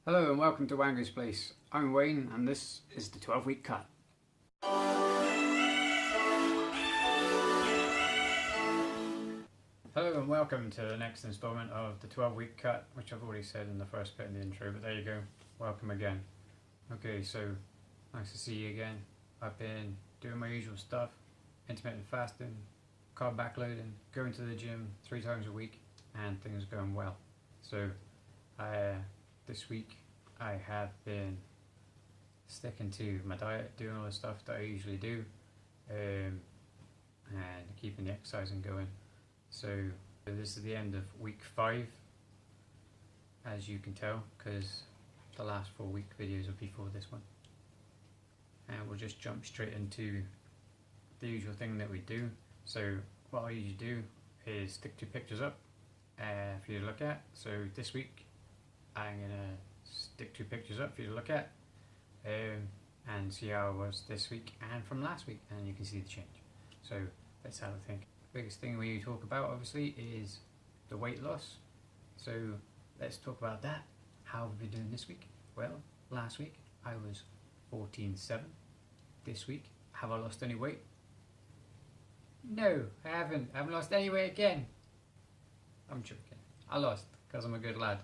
Hello and welcome to Wango's Place. I'm Wayne and this is the 12-week cut. Hello and welcome to the next instalment of the 12-week cut, which I've already said in the first bit in the intro, but there you go. Welcome again. Okay, so nice to see you again. I've been doing my usual stuff, intermittent fasting, carb backloading, going to the gym 3 times a week, and things are going well. So this week I have been sticking to my diet, doing all the stuff that I usually do, and keeping the exercising going. So this is the end of week 5, as you can tell, because the last 4 week videos are before this one. And we'll just jump straight into the usual thing that we do. So what I usually do is stick 2 pictures up for you to look at. So this week I'm going to stick 2 pictures up for you to look at and see how I was this week and from last week, and you can see the change. So let's have a think. The biggest thing we talk about obviously is the weight loss. So let's talk about that. How have we been doing this week? Well, last week I was 14.7. This week, have I lost any weight? No, I haven't. I haven't lost any weight again. I'm joking. I lost because I'm a good lad.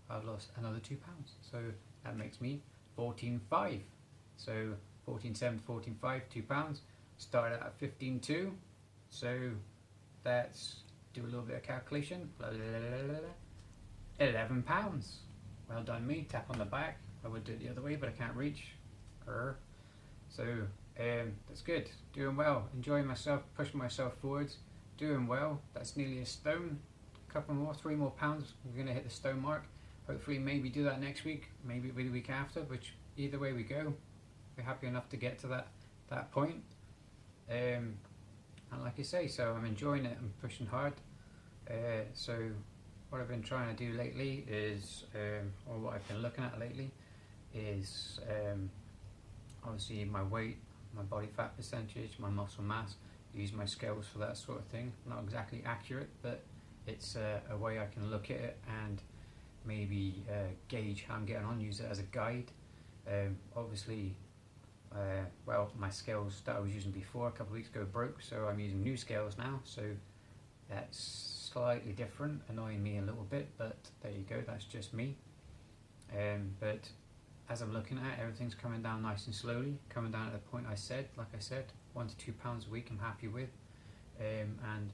I've lost another 2 pounds, so that makes me 14.5. So 14.7, 14.5, 2 pounds. Started at 15.2, so let's do a little bit of calculation. 11 pounds. Well done me. Tap on the back. I would do it the other way, but I can't reach. So that's good. Doing well. Enjoying myself. Pushing myself forwards. Doing well. That's nearly a stone. A couple more, 3 more pounds. We're going to hit the stone mark. Hopefully maybe do that next week, maybe the week after, which either way we go, we're happy enough to get to that point. And like I say, so I'm enjoying it, I'm pushing hard. So what I've been trying to do lately is, or what I've been looking at lately is obviously my weight, my body fat percentage, my muscle mass. Use my scales for that sort of thing. Not exactly accurate, but it's a way I can look at it and maybe gauge how I'm getting on, use it as a guide. Obviously, well, my scales that I was using before a couple of weeks ago broke, so I'm using new scales now, so that's slightly different, annoying me a little bit, but there you go, that's just me. But as I'm looking at it, everything's coming down nice and slowly, coming down at the point I said, like I said, 1 to 2 pounds a week I'm happy with, and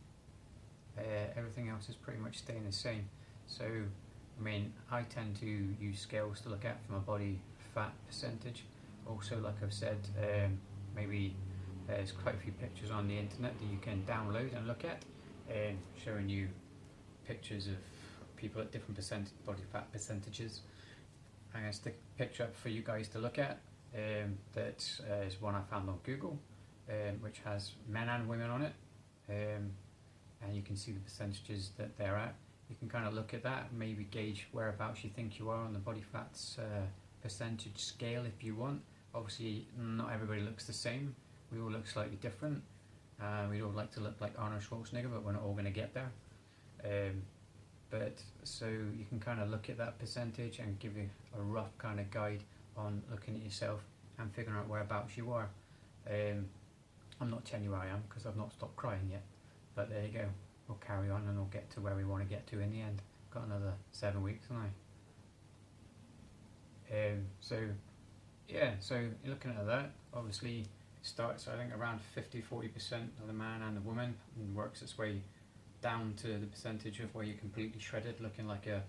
everything else is pretty much staying the same. So I mean, I tend to use scales to look at for my body fat percentage. Also, like I've said, maybe there's quite a few pictures on the internet that you can download and look at, showing you pictures of people at different body fat percentages. I'm going to stick a picture up for you guys to look at. That is one I found on Google, which has men and women on it, and you can see the percentages that they're at. You can kind of look at that and maybe gauge whereabouts you think you are on the body fats percentage scale if you want. Obviously, not everybody looks the same. We all look slightly different. We'd all like to look like Arnold Schwarzenegger, but we're not all going to get there. But so you can kind of look at that percentage and give you a rough kind of guide on looking at yourself and figuring out whereabouts you are. I'm not telling you where I am because I've not stopped crying yet, but there you go. We'll carry on and we'll get to where we want to get to in the end. Got another 7 weeks, haven't I? So yeah, so you're looking at that, obviously it starts I think around 50-40% of the man and the woman and works its way down to the percentage of where you're completely shredded, looking like a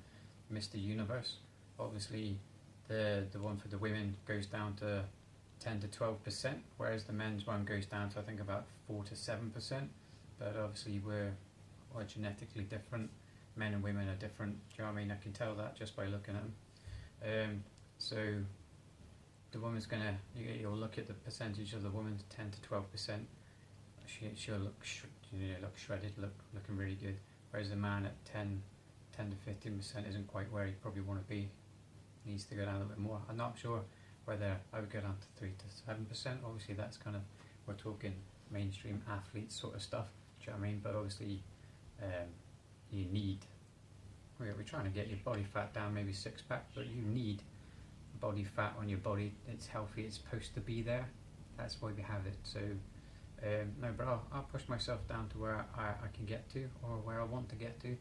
Mr. Universe. Obviously the one for the women goes down to 10 to 12%, whereas the men's one goes down to I think about 4 to 7%. But obviously we're genetically different. Men and women are different. Do you know what I mean? I can tell that just by looking at them. So the woman's gonna, you'll look at the percentage of the woman's 10 to 12%. She'll look shredded, looking really good. Whereas the man at 10 to 15% isn't quite where he probably want to be. He needs to go down a little bit more. I'm not sure whether I would go down to 3 to 7%. Obviously that's kind of, we're talking mainstream athlete sort of stuff. Do you know what I mean? But obviously you need, we're trying to get your body fat down, maybe 6-pack, but you need body fat on your body. It's healthy, it's supposed to be there. That's why we have it. So no, but I'll push myself down to where I can get to, or where I want to get to.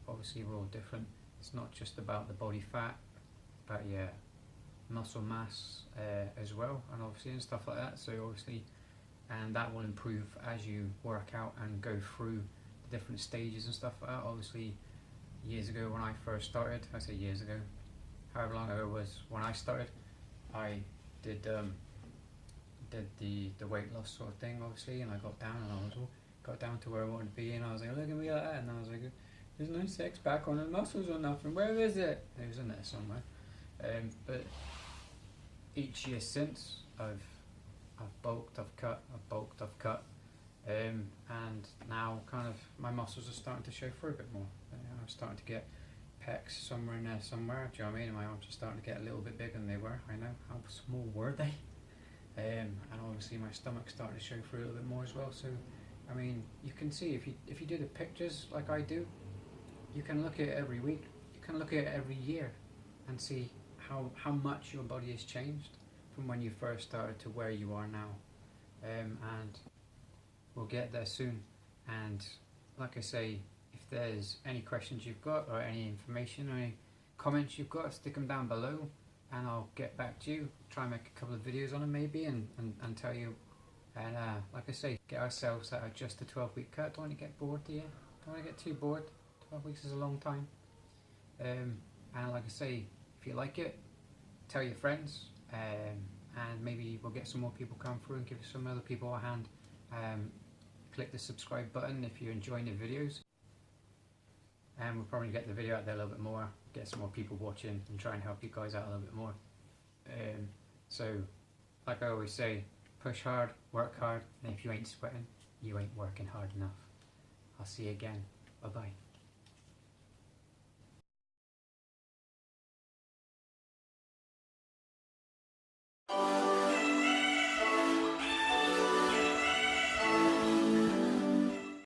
Obviously we're all different. It's not just about the body fat, but yeah, muscle mass as well, and obviously and stuff like that. So obviously, and that will improve as you work out and go through the different stages and stuff like that. Obviously years ago when I first started, I say years ago, however long ago it was when I started, I did the weight loss sort of thing, obviously, and I got down, and I was got down to where I wanted to be, and I was like, look at me like that, and I was like, there's no six pack on the muscles or nothing, where is it? It was in there somewhere. But each year since, I've bulked, I've cut, and now kind of my muscles are starting to show through a bit more. I'm starting to get pecs somewhere in there somewhere, do you know what I mean? And my arms are starting to get a little bit bigger than they were. I know, how small were they? And obviously my stomach's starting to show through a little bit more as well. So I mean, you can see if you do the pictures like I do, you can look at it every week, you can look at it every year and see how much your body has changed from when you first started to where you are now. And we'll get there soon. And like I say, if there's any questions you've got, or any information or any comments you've got, stick them down below and I'll get back to you. Try and make a couple of videos on them maybe, and tell you. And like I say, get ourselves at just a 12-week cut. Don't want to get bored, do you? Don't want to get too bored. 12 weeks is a long time. And like I say, if you like it, tell your friends, and maybe we'll get some more people come through and give some other people a hand. Click the subscribe button if you're enjoying the videos, and we'll probably get the video out there a little bit more, get some more people watching, and try and help you guys out a little bit more. So like I always say, push hard, work hard, and if you ain't sweating, you ain't working hard enough. I'll see you again. Bye bye.